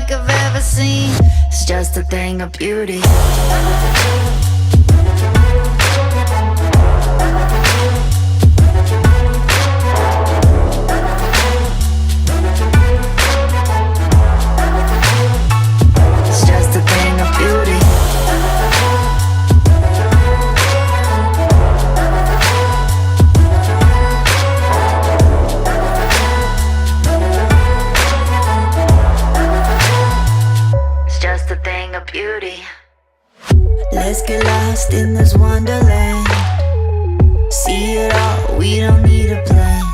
like I've ever seen. It's just a thing of beauty. It's just a thing of beauty. Just a thing of beauty. Let's get lost in this wonderland. See it all, we don't need a plan.